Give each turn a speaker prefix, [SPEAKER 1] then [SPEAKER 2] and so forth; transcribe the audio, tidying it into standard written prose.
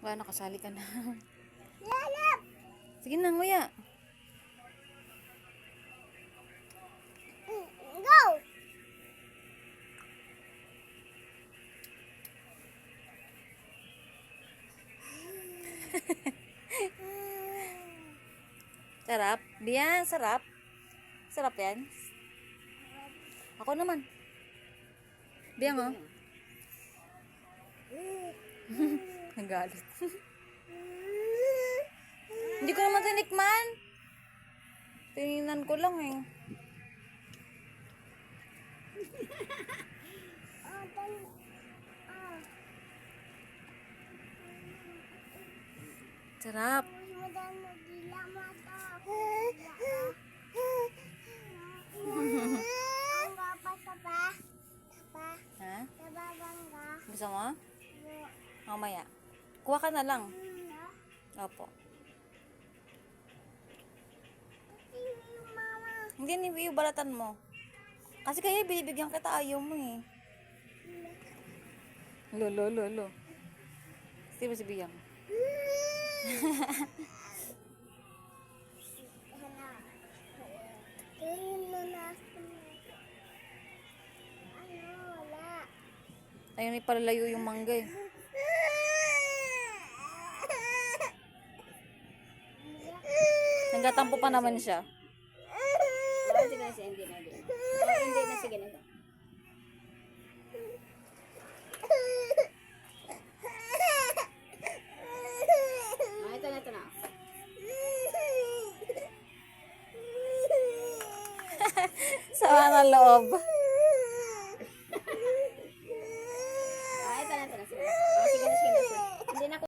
[SPEAKER 1] Wala, nakasali ka na. Sige na, nguya.
[SPEAKER 2] Go!
[SPEAKER 1] Sarap. Biyan, sarap. Sarap yan. Ako naman. Biyan, oh. Nagalit. Hindi ko naman tinikman. Tinginan ko lang eh. Sarap. Ha? Gusto mo? Mamaya. Kuha ka na lang. Opo. Hindi, ni balatan mo. Kasi kaya binibigyan kita, ayaw mo eh. Lo. Sige ba si Biyang? Ayaw ni palalayo yung mangga eh. Nagatampo pa naman siya.
[SPEAKER 2] Sige na siya, hindi na. Sige na. Ito na.
[SPEAKER 1] Sama ng loob.
[SPEAKER 2] Ito na. Sige.